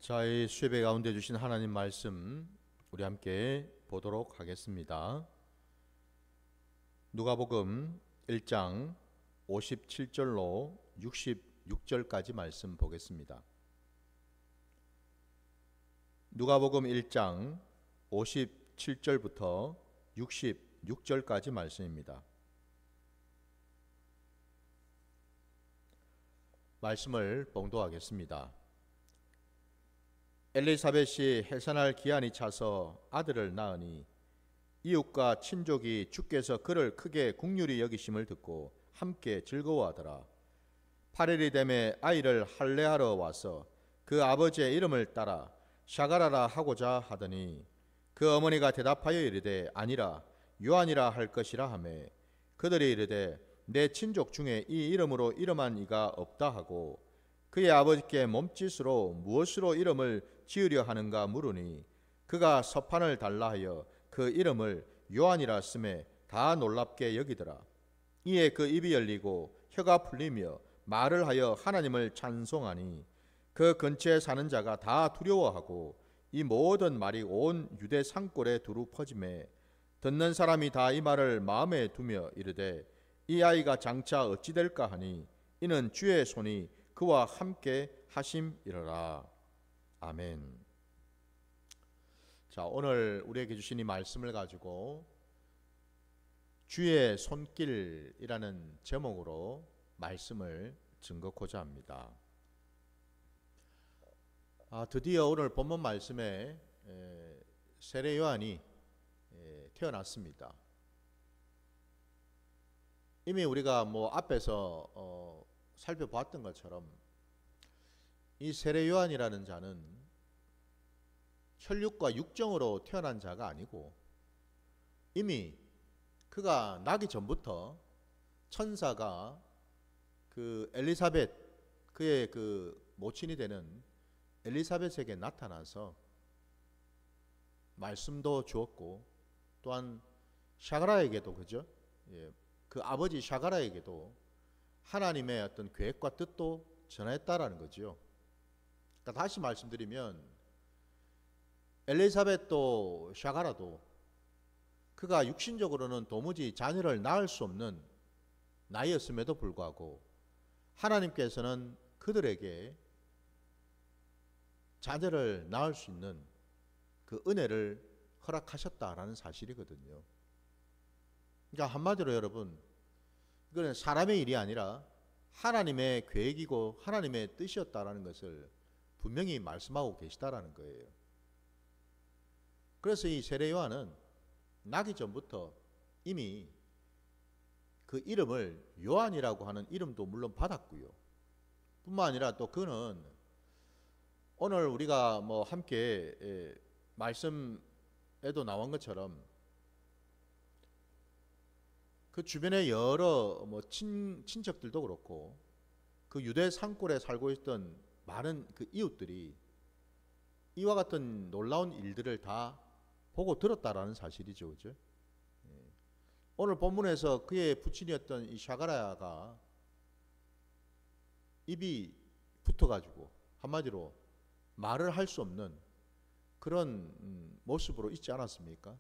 자, 이 수협의 가운데 주신 하나님 말씀 우리 함께 보도록 하겠습니다. 누가복음 1장 57절로 66절까지 말씀 보겠습니다. 누가복음 1장 57절부터 66절까지 말씀입니다. 말씀을 봉독하겠습니다. 엘리사벳이 해산할 기한이 차서 아들을 낳으니 이웃과 친족이 주께서 그를 크게 긍휼히 여기심을 듣고 함께 즐거워하더라. 8일이 되매 아이를 할례하러 와서 그 아버지의 이름을 따라 샤가라라 하고자 하더니 그 어머니가 대답하여 이르되 아니라 요한이라 할 것이라 하매 그들이 이르되 내 친족 중에 이 이름으로 이름한 이가 없다 하고 그의 아버지께 몸짓으로 무엇으로 이름을 지으려 하는가 물으니 그가 서판을 달라 하여 그 이름을 요한이라 쓰매 다 놀랍게 여기더라. 이에 그 입이 열리고 혀가 풀리며 말을 하여 하나님을 찬송하니 그 근처에 사는 자가 다 두려워하고 이 모든 말이 온 유대 산골에 두루 퍼지매 듣는 사람이 다 이 말을 마음에 두며 이르되 이 아이가 장차 어찌 될까 하니 이는 주의 손이 그와 함께 하심이러라. 아멘. 자, 오늘 우리에게 주신 이 말씀을 가지고 주의 손길이라는 제목으로 말씀을 증거코자 합니다. 드디어 오늘 본문 말씀에 세례 요한이 태어났습니다. 이미 우리가 앞에서 살펴보았던 것처럼 이 세례 요한이라는 자는 혈육과 육정으로 태어난 자가 아니고 이미 그가 나기 전부터 천사가 그 엘리사벳 그의 그 모친이 되는 엘리사벳에게 나타나서 말씀도 주었고 또한 샤가라에게도 그죠? 그 아버지 샤가라에게도 하나님의 어떤 계획과 뜻도 전했다라는 거죠. 그러니까 다시 말씀드리면 엘리사벳도 샤가라도 그가 육신적으로는 도무지 자녀를 낳을 수 없는 나이였음에도 불구하고 하나님께서는 그들에게 자녀를 낳을 수 있는 그 은혜를 허락하셨다라는 사실이거든요. 그러니까 한마디로 여러분, 이거는 사람의 일이 아니라 하나님의 계획이고 하나님의 뜻이었다라는 것을 분명히 말씀하고 계시다라는 거예요. 그래서 이 세례 요한은 나기 전부터 이미 그 이름을 요한이라고 하는 이름도 물론 받았고요. 뿐만 아니라 또 그는 오늘 우리가 함께 말씀에도 나온 것처럼 그 주변에 여러 친척들도 그렇고 그 유대 산골에 살고 있던 많은 그 이웃들이 이와 같은 놀라운 일들을 다 보고 들었다라는 사실이죠, 그죠? 오늘 본문에서 그의 부친이었던 이 샤가라야가 입이 붙어가지고 한마디로 말을 할 수 없는 그런 모습으로 있지 않았습니까?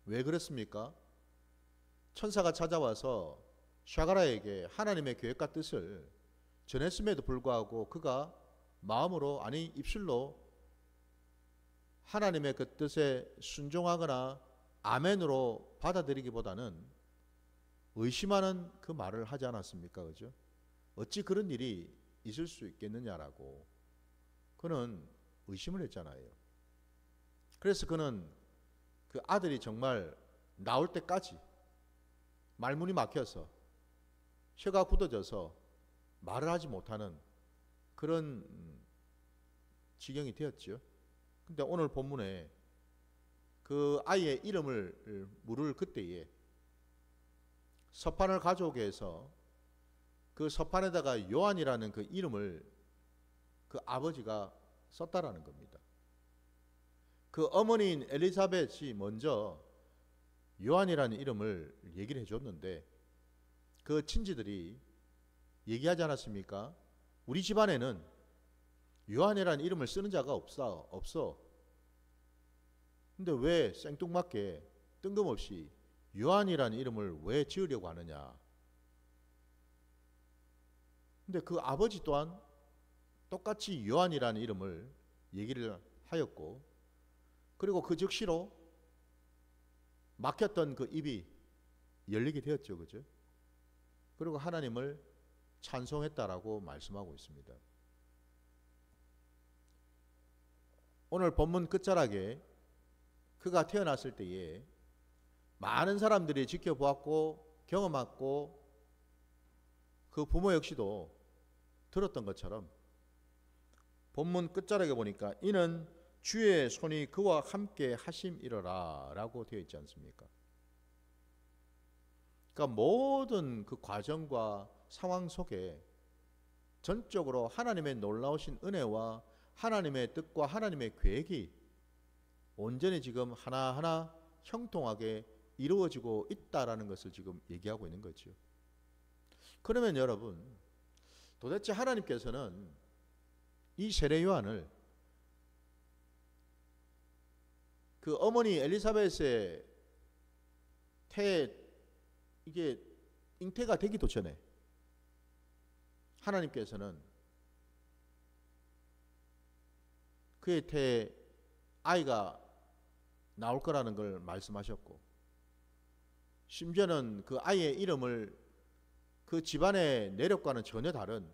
왜 그렇습니까? 천사가 찾아와서 샤가라에게 하나님의 계획과 뜻을 전했음에도 불구하고 그가 마음으로 아니 입술로 하나님의 그 뜻에 순종하거나 아멘으로 받아들이기보다는 의심하는 그 말을 하지 않았습니까? 그죠? 어찌 그런 일이 있을 수 있겠느냐라고 그는 의심을 했잖아요. 그래서 그는 그 아들이 정말 나올 때까지 말문이 막혀서 혀가 굳어져서 말을 하지 못하는 그런 지경이 되었죠. 근데 오늘 본문에 그 아이의 이름을 물을 그때에 서판을 가져오게 해서 그 서판에다가 요한이라는 그 이름을 그 아버지가 썼다라는 겁니다. 그 어머니인 엘리사벳이 먼저 요한이라는 이름을 얘기를 해줬는데 그 친지들이 얘기하지 않았습니까? 우리 집안에는 요한이라는 이름을 쓰는 자가 없어. 근데 왜 생뚱맞게 뜬금없이 요한이라는 이름을 왜 지으려고 하느냐? 근데 그 아버지 또한 똑같이 요한이라는 이름을 얘기를 하였고, 그리고 그 즉시로 막혔던 그 입이 열리게 되었죠. 그죠? 그리고 하나님을 찬송했다라고 말씀하고 있습니다. 오늘 본문 끝자락에 그가 태어났을 때에 많은 사람들이 지켜보았고 경험했고 그 부모 역시도 들었던 것처럼 본문 끝자락에 보니까 이는 주의 손이 그와 함께 하심이러라 라고 되어 있지 않습니까? 그러니까 모든 그 과정과 상황 속에 전적으로 하나님의 놀라우신 은혜와 하나님의 뜻과 하나님의 계획이 온전히 지금 하나하나 형통하게 이루어지고 있다라는 것을 지금 얘기하고 있는 거죠. 그러면 여러분, 도대체 하나님께서는 이 세례 요한을 그 어머니 엘리사벳의 이게 잉태가 되기도 전에 하나님께서는 그의 태에 아이가 나올 거라는 걸 말씀하셨고, 심지어는 그 아이의 이름을 그 집안의 내력과는 전혀 다른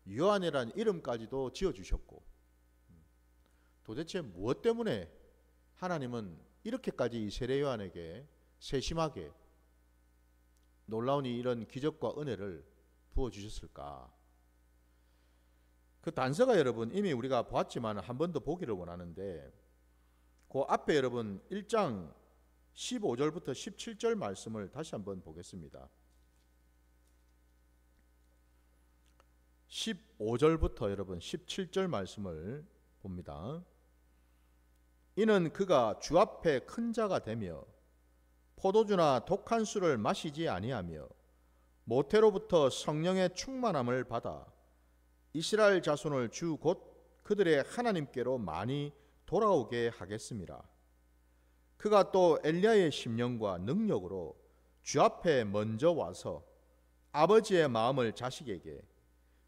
요한이라는 이름까지도 지어주셨고, 도대체 무엇 때문에 하나님은 이렇게까지 이 세례 요한에게 세심하게 놀라운 이런 기적과 은혜를 부어주셨을까? 그 단서가 여러분 이미 우리가 보았지만 한 번 더 보기를 원하는데, 그 앞에 여러분 1장 15절부터 17절 말씀을 다시 한번 보겠습니다. 15절부터 여러분 17절 말씀을 봅니다. 이는 그가 주 앞에 큰 자가 되며 포도주나 독한 술을 마시지 아니하며 모태로부터 성령의 충만함을 받아 이스라엘 자손을 주 곧 그들의 하나님께로 많이 돌아오게 하겠습니다. 그가 또 엘리야의 심령과 능력으로 주 앞에 먼저 와서 아버지의 마음을 자식에게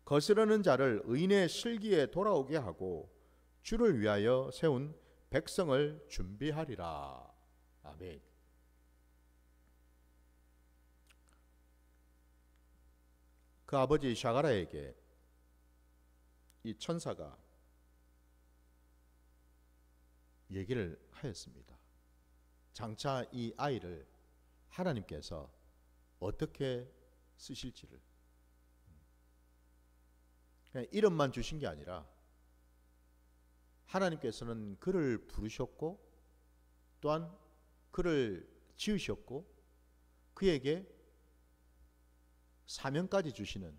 거스르는 자를 의인의 슬기에 돌아오게 하고 주를 위하여 세운 백성을 준비하리라. 아멘. 그 아버지 샤가라에게 이 천사가 얘기를 하였습니다. 장차 이 아이를 하나님께서 어떻게 쓰실지를. 그냥 이름만 주신 게 아니라 하나님께서는 그를 부르셨고 또한 그를 지으셨고 그에게 사명까지 주시는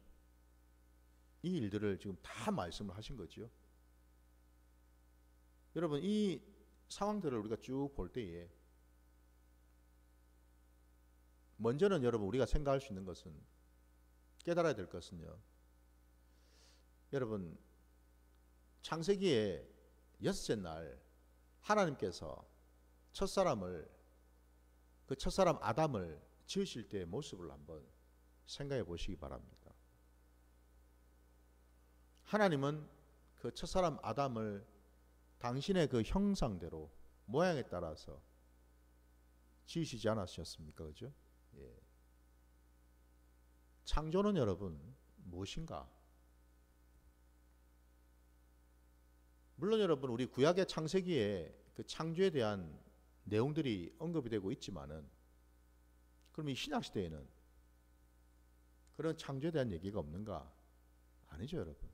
이 일들을 지금 다 말씀을 하신 거죠. 여러분, 이 상황들을 우리가 쭉 볼 때에 먼저는 여러분 우리가 생각할 수 있는 것은, 깨달아야 될 것은요, 여러분 창세기의 6째 날 하나님께서 첫사람을, 그 첫사람 아담을 지으실 때의 모습을 한번 생각해 보시기 바랍니다. 하나님은 그 첫사람 아담을 당신의 그 형상대로 모양에 따라서 지으시지 않으셨습니까? 그죠? 예. 창조는 여러분 무엇인가? 물론 여러분 우리 구약의 창세기에 그 창조에 대한 내용들이 언급이 되고 있지만은, 그럼 이 신약 시대에는 그런 창조에 대한 얘기가 없는가? 아니죠, 여러분.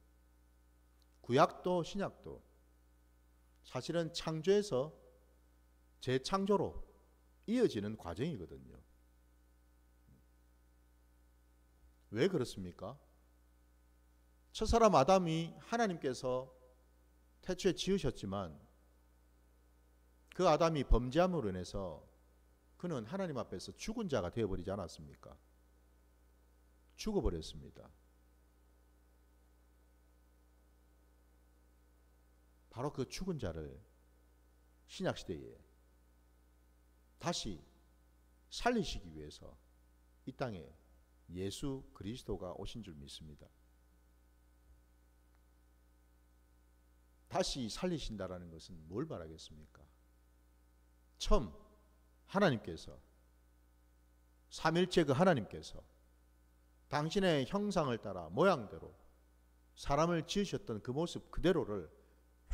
구약도 신약도 사실은 창조에서 재창조로 이어지는 과정이거든요. 왜 그렇습니까? 첫사람 아담이 하나님께서 태초에 지으셨지만 그 아담이 범죄함으로 인해서 그는 하나님 앞에서 죽은 자가 되어버리지 않았습니까? 죽어버렸습니다. 바로 그 죽은 자를 신약시대에 다시 살리시기 위해서 이 땅에 예수 그리스도가 오신 줄 믿습니다. 다시 살리신다라는 것은 뭘 말하겠습니까? 처음 하나님께서, 삼일체 그 하나님께서 당신의 형상을 따라 모양대로 사람을 지으셨던 그 모습 그대로를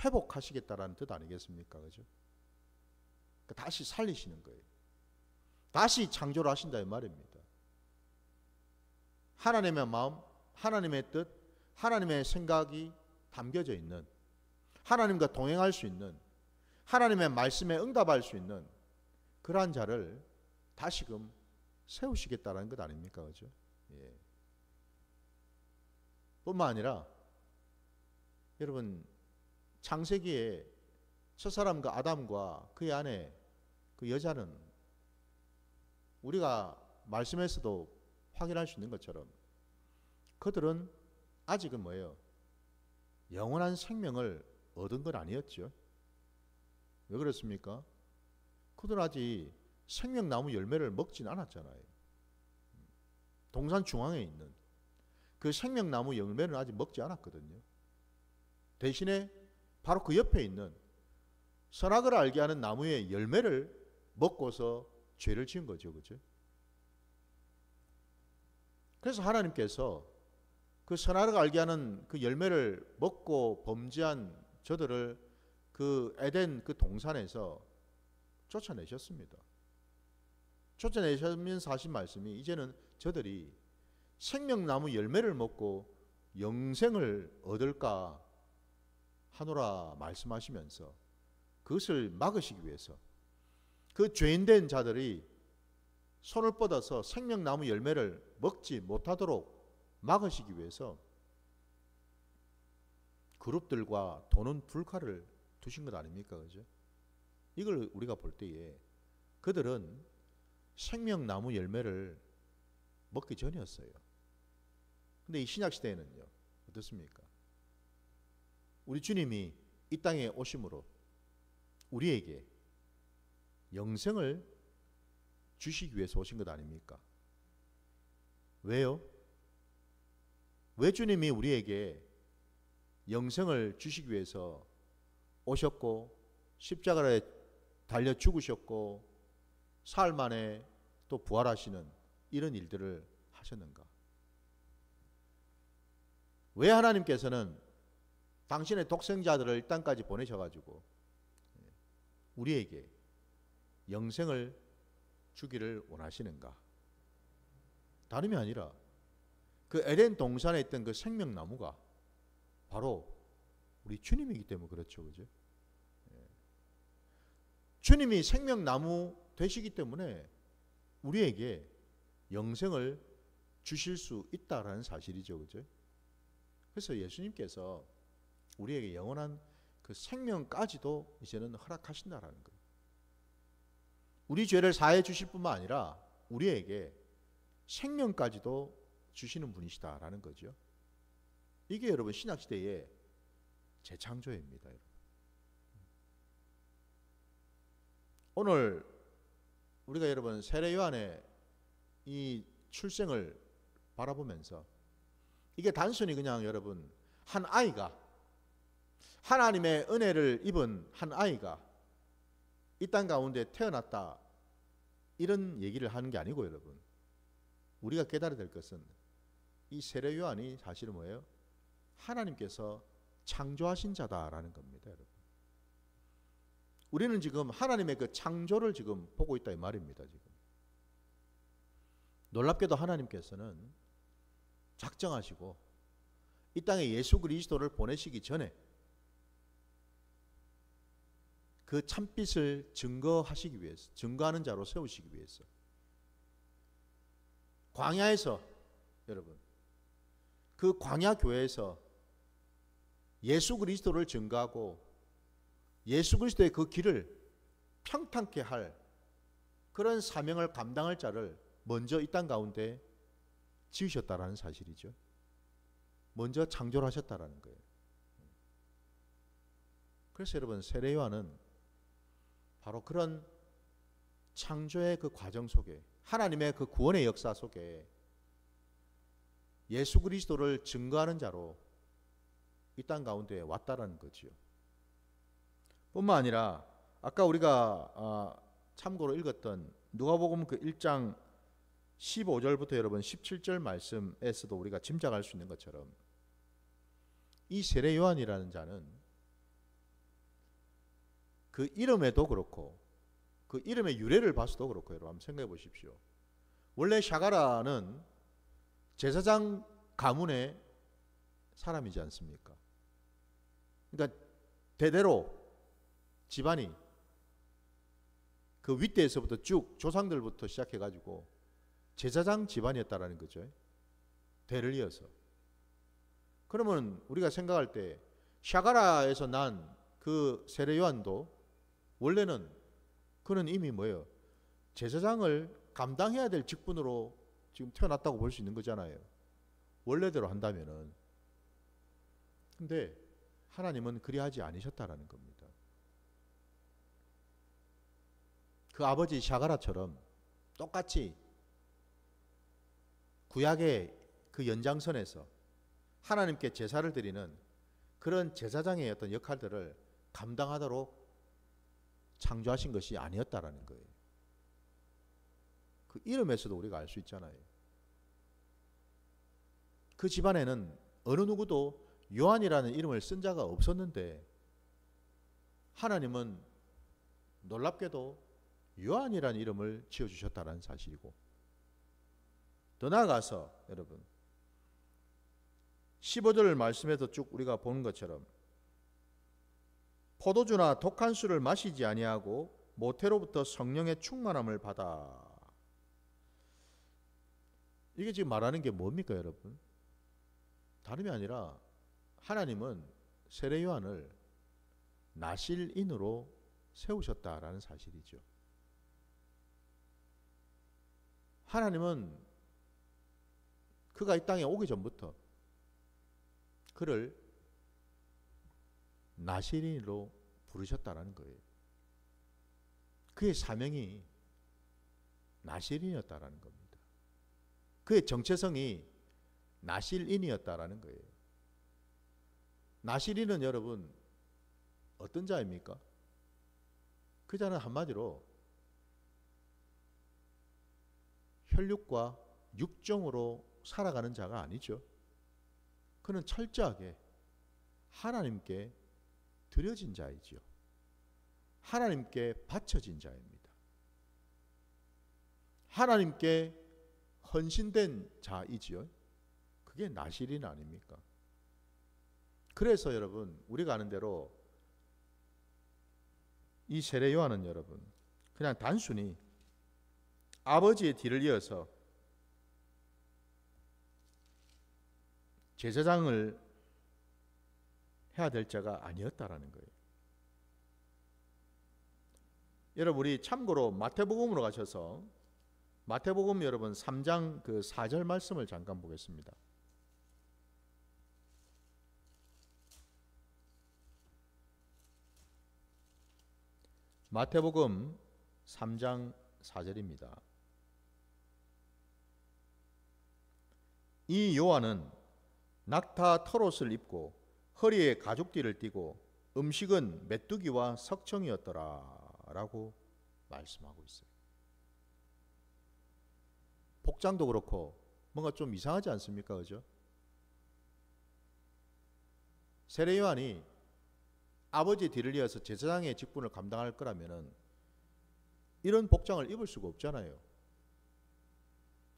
회복하시겠다라는 뜻 아니겠습니까? 그죠? 다시 살리시는 거예요. 다시 창조를 하신다 이 말입니다. 하나님의 마음, 하나님의 뜻, 하나님의 생각이 담겨져 있는, 하나님과 동행할 수 있는, 하나님의 말씀에 응답할 수 있는 그러한 자를 다시금 세우시겠다는 것 아닙니까? 그죠? 예. 뿐만 아니라 여러분, 창세기에 첫사람과 아담과 그의 아내 그 여자는 우리가 말씀에서도 확인할 수 있는 것처럼 그들은 아직은 뭐예요? 영원한 생명을 얻은 건 아니었죠. 왜 그렇습니까? 그들은 아직 생명나무 열매를 먹진 않았잖아요. 동산 중앙에 있는 그 생명나무 열매는 아직 먹지 않았거든요. 대신에 바로 그 옆에 있는 선악을 알게 하는 나무의 열매를 먹고서 죄를 지은 거죠. 그죠? 그래서 하나님께서 그 선악을 알게 하는 그 열매를 먹고 범죄한 저들을 그 에덴 그 동산에서 쫓아내셨습니다. 쫓아내시면서 하신 말씀이 이제는 저들이 생명나무 열매를 먹고 영생을 얻을까 하노라 말씀하시면서 그것을 막으시기 위해서 그 죄인된 자들이 손을 뻗어서 생명나무 열매를 먹지 못하도록 막으시기 위해서 그룹들과 도는 불칼을 두신 것 아닙니까? 그죠? 이걸 우리가 볼 때에 그들은 생명나무 열매를 먹기 전이었어요. 근데 이 신약시대에는요, 어떻습니까? 우리 주님이 이 땅에 오심으로 우리에게 영생을 주시기 위해서 오신 것 아닙니까? 왜요? 왜 주님이 우리에게 영생을 주시기 위해서 오셨고 십자가에 달려 죽으셨고 사흘 만에 또 부활하시는 이런 일들을 하셨는가? 왜 하나님께서는 당신의 독생자들을 이 땅까지 보내셔가지고 우리에게 영생을 주기를 원하시는가? 다름이 아니라 그 에덴 동산에 있던 그 생명나무가 바로 우리 주님이기 때문에 그렇죠. 그죠? 주님이 생명나무 되시기 때문에 우리에게 영생을 주실 수 있다라는 사실이죠. 그죠? 그래서 예수님께서 우리에게 영원한 그 생명까지도 이제는 허락하신다라는 거예요. 우리 죄를 사해 주실 뿐만 아니라 우리에게 생명까지도 주시는 분이시다라는 거죠. 이게 여러분 신약시대의 재창조입니다. 여러분. 오늘 우리가 여러분 세례 요한의 이 출생을 바라보면서 이게 단순히 그냥 여러분 한 아이가 하나님의 은혜를 입은 한 아이가 이 땅 가운데 태어났다 이런 얘기를 하는 게 아니고 여러분 우리가 깨달아야 될 것은 이 세례 요한이 사실은 뭐예요? 하나님께서 창조하신 자다라는 겁니다. 여러분. 우리는 지금 하나님의 그 창조를 지금 보고 있다 이 말입니다. 지금 놀랍게도 하나님께서는 작정하시고 이 땅에 예수 그리스도를 보내시기 전에 그 참빛을 증거하시기 위해서, 증거하는 자로 세우시기 위해서 광야에서 여러분 그 광야 교회에서 예수 그리스도를 증거하고 예수 그리스도의 그 길을 평탄케 할 그런 사명을 감당할 자를 먼저 이 땅 가운데 지으셨다라는 사실이죠. 먼저 창조를 하셨다라는 거예요. 그래서 여러분 세례 요한은 바로 그런 창조의 그 과정 속에 하나님의 그 구원의 역사 속에 예수 그리스도를 증거하는 자로 이 땅 가운데 왔다라는 거지요. 뿐만 아니라 아까 우리가 참고로 읽었던 누가복음 그 1장 15절부터 여러분 17절 말씀에서도 우리가 짐작할 수 있는 것처럼 이 세례 요한이라는 자는 그 이름에도 그렇고 그 이름의 유래를 봐서도 그렇고 여러분 한번 생각해 보십시오. 원래 샤가라는 제사장 가문의 사람이지 않습니까? 그러니까 대대로 집안이 그 윗대에서부터 쭉 조상들부터 시작해가지고 제사장 집안이었다라는 거죠. 대를 이어서. 그러면 우리가 생각할 때 샤가라에서 난 그 세례 요한도 원래는 그는 이미 뭐예요? 제사장을 감당해야 될 직분으로 지금 태어났다고 볼 수 있는 거잖아요. 원래대로 한다면은. 근데 하나님은 그리하지 않으셨다라는 겁니다. 그 아버지 샤가라처럼 똑같이 구약의 그 연장선에서 하나님께 제사를 드리는 그런 제사장의 어떤 역할들을 감당하도록 창조하신 것이 아니었다라는 거예요. 그 이름에서도 우리가 알 수 있잖아요. 그 집안에는 어느 누구도 요한이라는 이름을 쓴 자가 없었는데 하나님은 놀랍게도 요한이라는 이름을 지어주셨다는 사실이고, 더 나아가서 여러분 15절 말씀에도 쭉 우리가 보는 것처럼 포도주나 독한 술을 마시지 아니하고 모태로부터 성령의 충만함을 받아. 이게 지금 말하는 게 뭡니까 여러분? 다름이 아니라 하나님은 세례 요한을 나실인으로 세우셨다라는 사실이죠. 하나님은 그가 이 땅에 오기 전부터 그를 나실인으로 부르셨다라는 거예요. 그의 사명이 나실인이었다라는 겁니다. 그의 정체성이 나실인이었다라는 거예요. 나실인은 여러분 어떤 자입니까? 그 자는 한마디로 혈육과 육정으로 살아가는 자가 아니죠. 그는 철저하게 하나님께 드려진 자이지요. 하나님께 바쳐진 자입니다. 하나님께 헌신된 자이지요. 그게 나실인 아닙니까? 그래서 여러분 우리가 아는 대로 이 세례 요한은 여러분 그냥 단순히 아버지의 뒤를 이어서 제사장을 해야 될 자가 아니었다라는 거예요. 여러분 우리 참고로 마태복음으로 가셔서 마태복음 여러분 3장 그 4절 말씀을 잠깐 보겠습니다. 마태복음 3장 4절입니다. 이 요한은 낙타 털옷을 입고 허리에 가죽띠를 띠고 음식은 메뚜기와 석청이었더라 라고 말씀하고 있어요. 복장도 그렇고 뭔가 좀 이상하지 않습니까? 그죠? 세례 요한이 아버지의 뒤를 이어서 제사장의 직분을 감당할 거라면은 이런 복장을 입을 수가 없잖아요.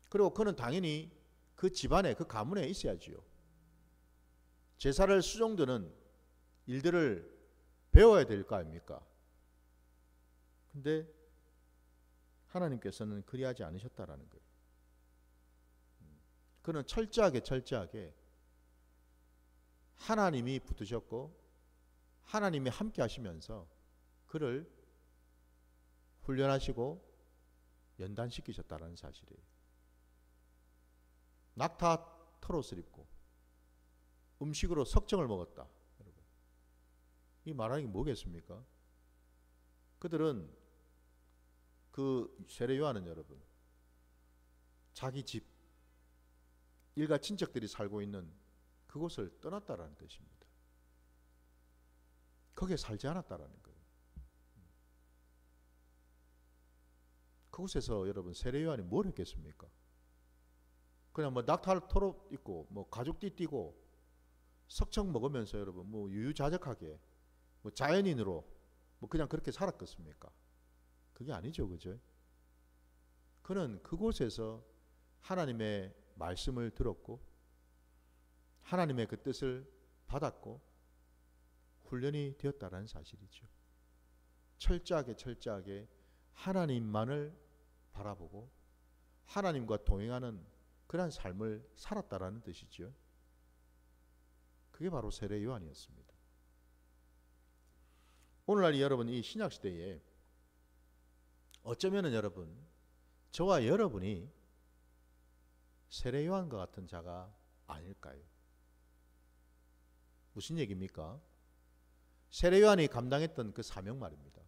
그리고 그는 당연히 그 집안에 그 가문에 있어야지요. 제사를 수종드는 일들을 배워야 될 거 아닙니까? 근데 하나님께서는 그리하지 않으셨다라는 거예요. 그는 철저하게 하나님이 붙으셨고 하나님이 함께 하시면서 그를 훈련하시고 연단시키셨다는 사실이에요. 낙타 털옷을 입고 음식으로 석청을 먹었다. 여러분. 이 말하는 게 뭐겠습니까? 그들은 그 세례 요한은 여러분 자기 집 일가 친척들이 살고 있는 그곳을 떠났다라는 뜻입니다. 거기에 살지 않았다라는 거예요. 그곳에서 여러분 세례 요한이 뭘 했겠습니까? 그냥 뭐 낙타를 털어 입고 뭐 가죽띠 띠고 석청 먹으면서 여러분 뭐 유유자적하게 뭐 자연인으로 뭐 그냥 그렇게 살았겠습니까? 그게 아니죠, 그죠? 그는 그곳에서 하나님의 말씀을 들었고 하나님의 그 뜻을 받았고 훈련이 되었다라는 사실이죠. 철저하게 하나님만을 바라보고 하나님과 동행하는 그런 삶을 살았다라는 뜻이죠. 그게 바로 세례 요한이었습니다. 오늘날 여러분 이 신약 시대에 어쩌면은 여러분 저와 여러분이 세례 요한과 같은 자가 아닐까요? 무슨 얘기입니까? 세례 요한이 감당했던 그 사명 말입니다.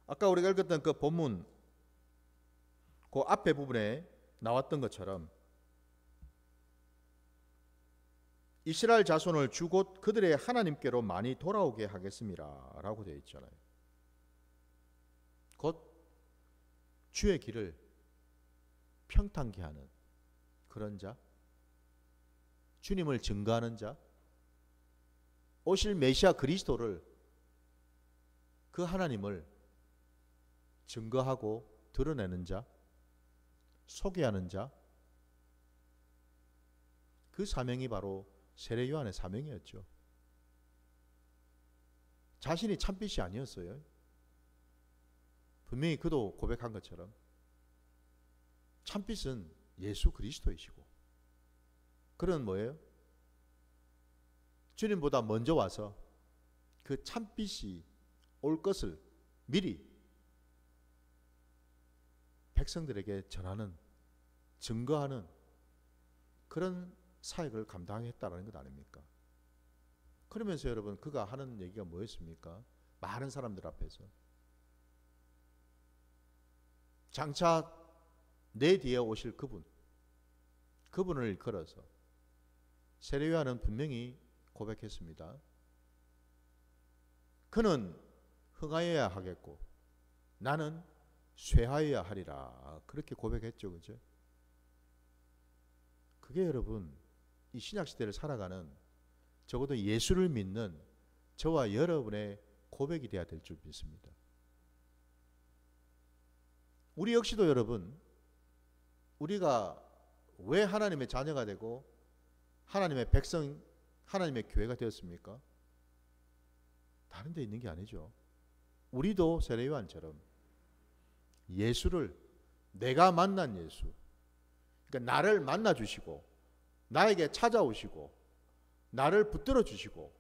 아까 우리가 읽었던 그 본문 그 앞에 부분에 나왔던 것처럼 이스라엘 자손을 주곧 그들의 하나님께로 많이 돌아오게 하겠습니다 라고 되어 있잖아요. 곧 주의 길을 평탄케 하는 그런 자, 주님을 증거하는 자, 오실 메시아 그리스도를 그 하나님을 증거하고 드러내는 자, 소개하는 자, 그 사명이 바로 세례 요한의 사명이었죠. 자신이 참빛이 아니었어요. 분명히 그도 고백한 것처럼 참빛은 예수 그리스도이시고 그는 뭐예요? 주님보다 먼저 와서 그 참빛이 올 것을 미리 백성들에게 전하는, 증거하는 그런 사역을 감당했다는 것 아닙니까? 그러면서 여러분 그가 하는 얘기가 뭐였습니까? 많은 사람들 앞에서 장차 내 뒤에 오실 그분을 일컬어서 세례 요한은 분명히 고백했습니다. 그는 흥하여야 하겠고 나는 쇠하여야 하리라. 그렇게 고백했죠. 그죠? 그게 여러분 이 신약시대를 살아가는 적어도 예수를 믿는 저와 여러분의 고백이 되어야 될 줄 믿습니다. 우리 역시도 여러분 우리가 왜 하나님의 자녀가 되고 하나님의 백성, 하나님의 교회가 되었습니까? 다른 데 있는 게 아니죠. 우리도 세례 요한처럼 예수를 내가 만난 예수, 그러니까 나를 만나 주시고 나에게 찾아오시고 나를 붙들어 주시고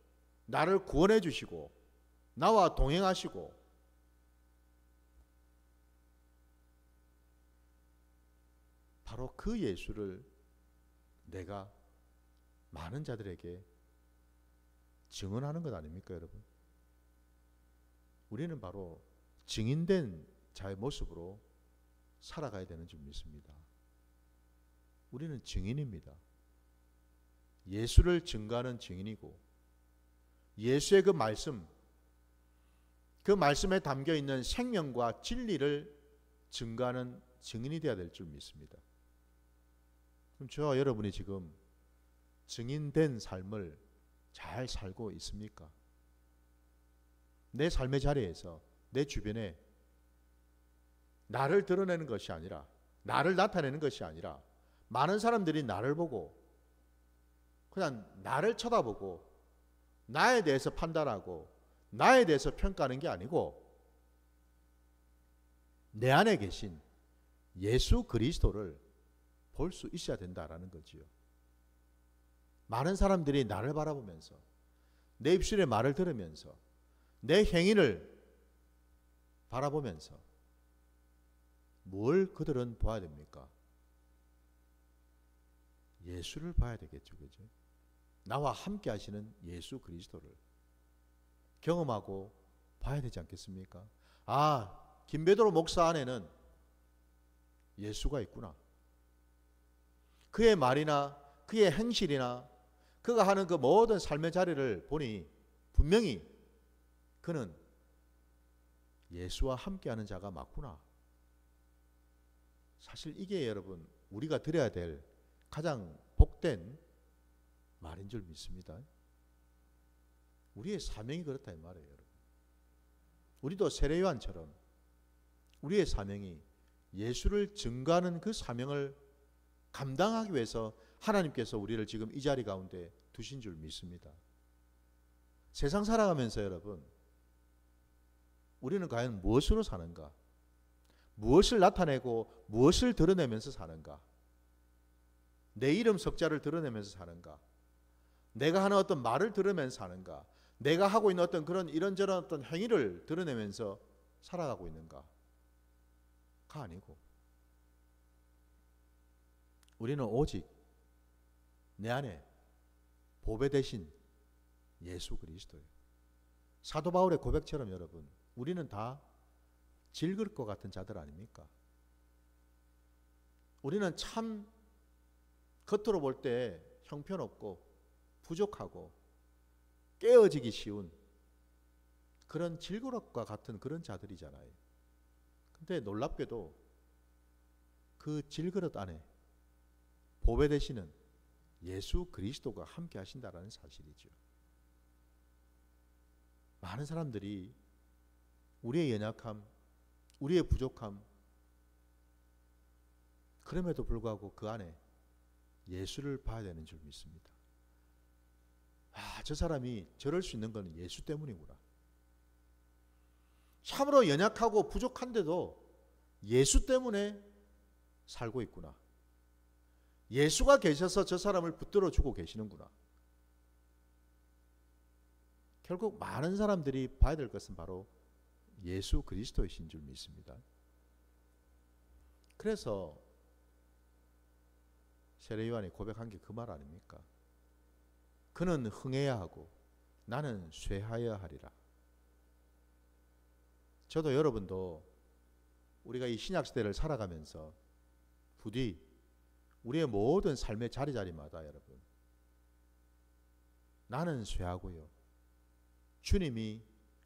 나를 구원해 주시고 나와 동행하시고 바로 그 예수를 내가 많은 자들에게 증언하는 것 아닙니까, 여러분? 우리는 바로 증인된 자의 모습으로 살아가야 되는 줄 믿습니다. 우리는 증인입니다. 예수를 증거하는 증인이고 예수의 그 말씀, 그 말씀에 담겨 있는 생명과 진리를 증거하는 증인이 되어야 될 줄 믿습니다. 그럼 저와 여러분이 지금 증인된 삶을 잘 살고 있습니까? 내 삶의 자리에서 내 주변에 나를 드러내는 것이 아니라 나를 나타내는 것이 아니라 많은 사람들이 나를 보고 그냥 나를 쳐다보고 나에 대해서 판단하고 나에 대해서 평가하는 게 아니고 내 안에 계신 예수 그리스도를 볼 수 있어야 된다라는 거지요. 많은 사람들이 나를 바라보면서 내 입술의 말을 들으면서 내 행위를 바라보면서 뭘 그들은 봐야 됩니까? 예수를 봐야 되겠죠. 그죠? 나와 함께 하시는 예수 그리스도를. 경험하고 봐야 되지 않겠습니까? 아, 김베드로 목사 안에는 예수가 있구나. 그의 말이나 그의 행실이나 그가 하는 그 모든 삶의 자리를 보니 분명히 그는 예수와 함께하는 자가 맞구나. 사실 이게 여러분 우리가 드려야 될 가장 복된 말인 줄 믿습니다. 우리의 사명이 그렇다 이 말이에요, 여러분. 우리도 세례요한처럼 우리의 사명이 예수를 증거하는 그 사명을 감당하기 위해서 하나님께서 우리를 지금 이 자리 가운데 두신 줄 믿습니다. 세상 살아가면서 여러분, 우리는 과연 무엇으로 사는가? 무엇을 나타내고 무엇을 드러내면서 사는가? 내 이름 석자를 드러내면서 사는가? 내가 하는 어떤 말을 들으면서 사는가? 내가 하고 있는 어떤 그런 이런저런 어떤 행위를 드러내면서 살아가고 있는가? 가 아니고 우리는 오직 내 안에 보배 되신 예수 그리스도예요. 사도 바울의 고백처럼 여러분, 우리는 다 질그릇 것 같은 자들 아닙니까? 우리는 참 겉으로 볼 때 형편없고 부족하고 깨어지기 쉬운 그런 질그릇과 같은 그런 자들이잖아요. 근데 놀랍게도 그 질그릇 안에 보배 되시는 예수 그리스도가 함께 하신다라는 사실이죠. 많은 사람들이 우리의 연약함, 우리의 부족함, 그럼에도 불구하고 그 안에 예수를 봐야 되는 줄 믿습니다. 아, 저 사람이 저럴 수 있는 건 예수 때문이구나. 참으로 연약하고 부족한데도 예수 때문에 살고 있구나. 예수가 계셔서 저 사람을 붙들어 주고 계시는구나. 결국 많은 사람들이 봐야 될 것은 바로 예수 그리스도이신 줄 믿습니다. 그래서 세례요한이 고백한 게 그 말 아닙니까? 그는 흥해야 하고 나는 쇠하여야 하리라. 저도 여러분도 우리가 이 신약시대를 살아가면서 부디 우리의 모든 삶의 자리자리마다 여러분, 나는 쇠하고요, 주님이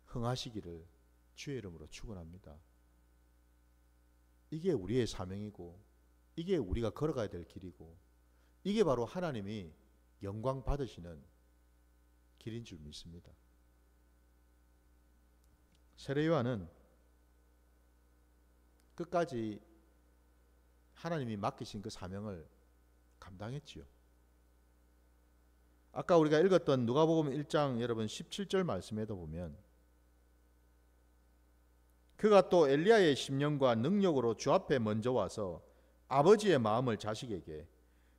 흥하시기를 주의 이름으로 축원합니다. 이게 우리의 사명이고 이게 우리가 걸어가야 될 길이고 이게 바로 하나님이 영광 받으시는 길인 줄 믿습니다. 세례요한은 끝까지 하나님이 맡기신 그 사명을 감당했지요. 아까 우리가 읽었던 누가복음 1장 여러분 17절 말씀에도 보면 그가 또 엘리야의 심령과 능력으로 주 앞에 먼저 와서 아버지의 마음을 자식에게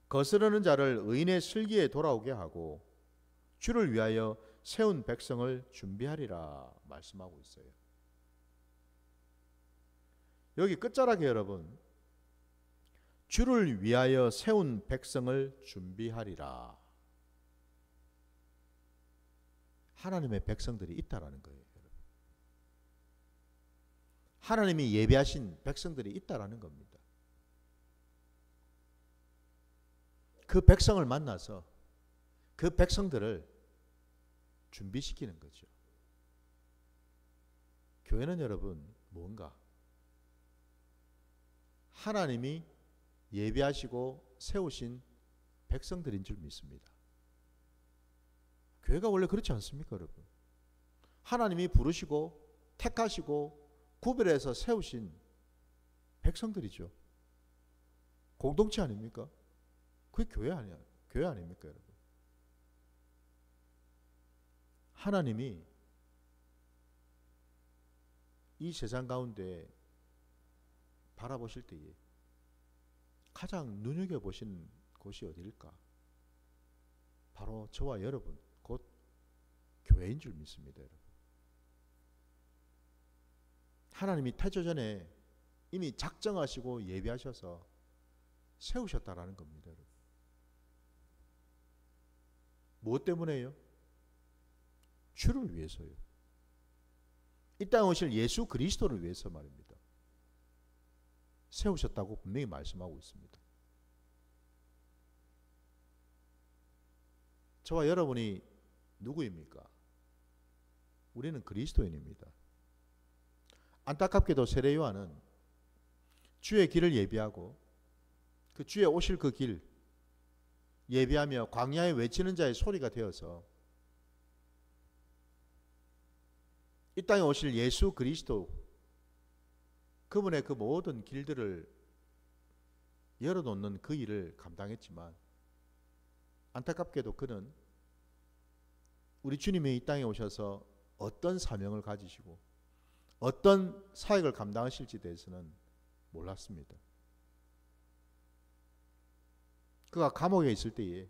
거스르는 자를 의인의 슬기에 돌아오게 하고 주를 위하여 세운 백성을 준비하리라 말씀하고 있어요. 여기 끝자락에 여러분, 주를 위하여 세운 백성을 준비하리라. 하나님의 백성들이 있다라는 거예요. 여러분. 하나님이 예비하신 백성들이 있다라는 겁니다. 그 백성을 만나서 그 백성들을 준비시키는 거죠. 교회는 여러분 뭔가 하나님이 예비하시고 세우신 백성들인 줄 믿습니다. 교회가 원래 그렇지 않습니까, 여러분? 하나님이 부르시고 택하시고 구별해서 세우신 백성들이죠. 공동체 아닙니까? 그게 교회 아니야. 교회 아닙니까, 여러분? 하나님이 이 세상 가운데 바라보실 때에 가장 눈여겨보신 곳이 어디일까? 바로 저와 여러분, 곧 교회인 줄 믿습니다, 여러분. 하나님이 태초전에 이미 작정하시고 예비하셔서 세우셨다라는 겁니다, 여러분. 무엇 때문에요? 주를 위해서요. 이 땅에 오실 예수 그리스도를 위해서 말입니다. 세우셨다고 분명히 말씀하고 있습니다. 저와 여러분이 누구입니까? 우리는 그리스도인입니다. 안타깝게도 세례 요한은 주의 길을 예비하고 그 주의 오실 그 길 예비하며 광야에 외치는 자의 소리가 되어서 이 땅에 오실 예수 그리스도 그분의 그 모든 길들을 열어놓는 그 일을 감당했지만 안타깝게도 그는 우리 주님이 이 땅에 오셔서 어떤 사명을 가지시고 어떤 사역을 감당하실지 대해서는 몰랐습니다. 그가 감옥에 있을 때에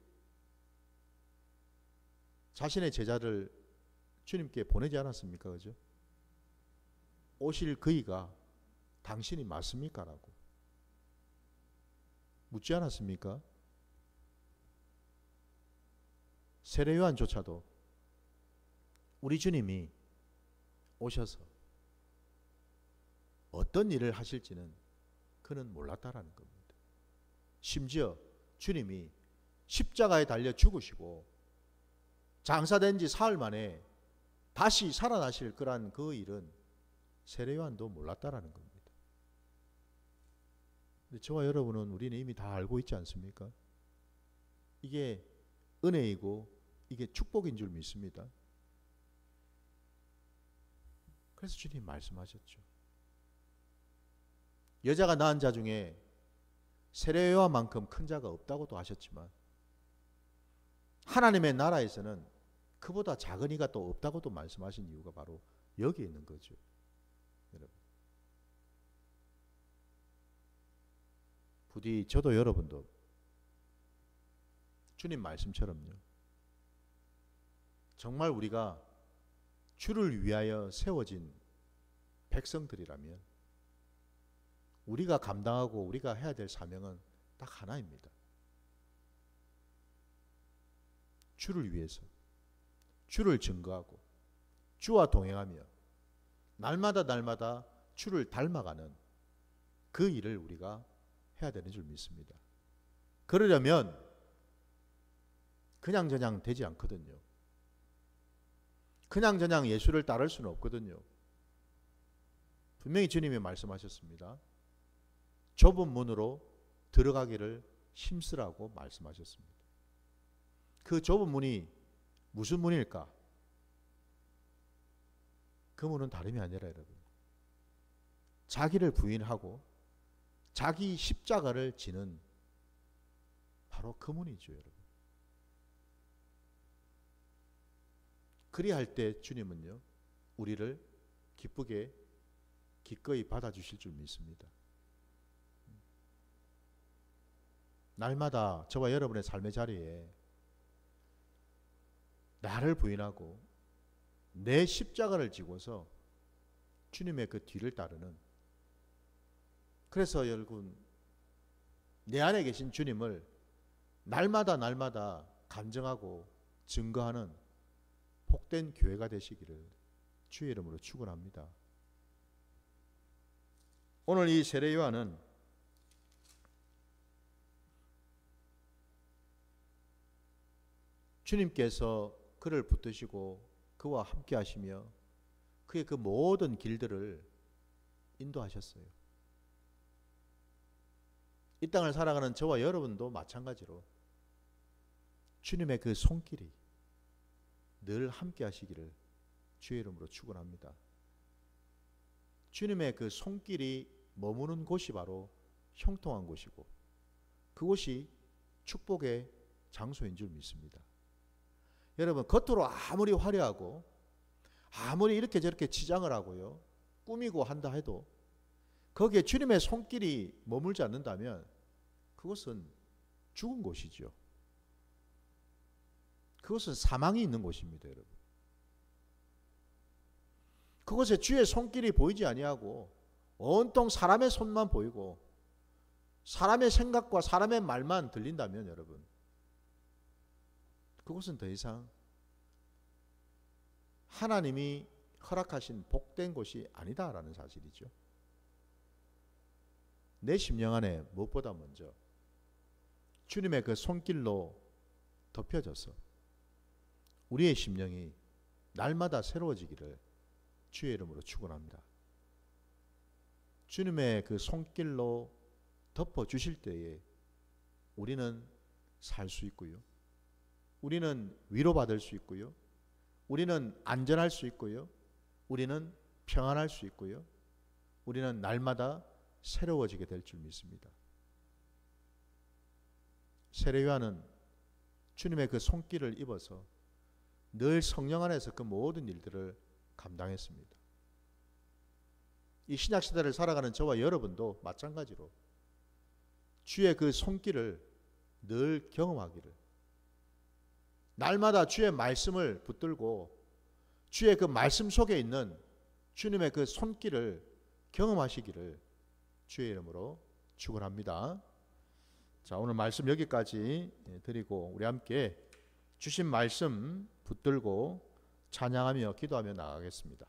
자신의 제자를 주님께 보내지 않았습니까? 그죠? 오실 그이가 당신이 맞습니까? 라고 묻지 않았습니까? 세례 요한조차도 우리 주님이 오셔서 어떤 일을 하실지는 그는 몰랐다라는 겁니다. 심지어 주님이 십자가에 달려 죽으시고 장사된 지 사흘 만에 다시 살아나실 거란 그 일은 세례 요한도 몰랐다라는 겁니다. 근데 저와 여러분은 우리는 이미 다 알고 있지 않습니까? 이게 은혜이고 이게 축복인 줄 믿습니다. 그래서 주님 말씀하셨죠. 여자가 낳은 자 중에 세례 요한만큼 큰 자가 없다고도 하셨지만 하나님의 나라에서는 그보다 작은 이가 또 없다고도 말씀하신 이유가 바로 여기에 있는 거죠. 여러분. 부디 저도 여러분도 주님 말씀처럼요. 정말 우리가 주를 위하여 세워진 백성들이라면 우리가 감당하고 우리가 해야 될 사명은 딱 하나입니다. 주를 위해서 주를 증거하고 주와 동행하며 날마다 주를 닮아가는 그 일을 우리가 해야 되는 줄 믿습니다. 그러려면 그냥저냥 되지 않거든요. 그냥저냥 예수를 따를 수는 없거든요. 분명히 주님이 말씀하셨습니다. 좁은 문으로 들어가기를 힘쓰라고 말씀하셨습니다. 그 좁은 문이 무슨 문일까? 그 문은 다름이 아니라 여러분, 자기를 부인하고 자기 십자가를 지는 바로 그 문이죠, 여러분. 그리할 때 주님은요, 우리를 기쁘게 기꺼이 받아주실 줄 믿습니다. 날마다 저와 여러분의 삶의 자리에 나를 부인하고 내 십자가를 지고서 주님의 그 뒤를 따르는, 그래서 여러분 내 안에 계신 주님을 날마다 간증하고 증거하는 복된 교회가 되시기를 주의 이름으로 축원합니다. 오늘 이 세례 요한은 주님께서 그를 붙드시고 그와 함께 하시며 그의 그 모든 길들을 인도하셨어요. 이 땅을 살아가는 저와 여러분도 마찬가지로 주님의 그 손길이 늘 함께 하시기를 주의 이름으로 축원합니다. 주님의 그 손길이 머무는 곳이 바로 형통한 곳이고 그곳이 축복의 장소인 줄 믿습니다. 여러분, 겉으로 아무리 화려하고 아무리 이렇게 저렇게 치장을 하고요, 꾸미고 한다 해도 거기에 주님의 손길이 머물지 않는다면 그것은 죽은 곳이죠. 그것은 사망이 있는 곳입니다, 여러분. 그곳에 주의 손길이 보이지 아니하고 온통 사람의 손만 보이고 사람의 생각과 사람의 말만 들린다면 여러분, 그곳은 더 이상 하나님이 허락하신 복된 곳이 아니다라는 사실이죠. 내 심령 안에 무엇보다 먼저 주님의 그 손길로 덮여져서 우리의 심령이 날마다 새로워지기를 주의 이름으로 축원합니다. 주님의 그 손길로 덮어주실 때에 우리는 살 수 있고요. 우리는 위로받을 수 있고요. 우리는 안전할 수 있고요. 우리는 평안할 수 있고요. 우리는 날마다 새로워지게 될 줄 믿습니다. 세례요한은 주님의 그 손길을 입어서 늘 성령 안에서 그 모든 일들을 감당했습니다. 이 신약 시대를 살아가는 저와 여러분도 마찬가지로 주의 그 손길을 늘 경험하기를, 날마다 주의 말씀을 붙들고 주의 그 말씀 속에 있는 주님의 그 손길을 경험하시기를 주의 이름으로 축원합니다. 자, 오늘 말씀 여기까지 드리고 우리 함께 주신 말씀 붙들고 찬양하며 기도하며 나가겠습니다.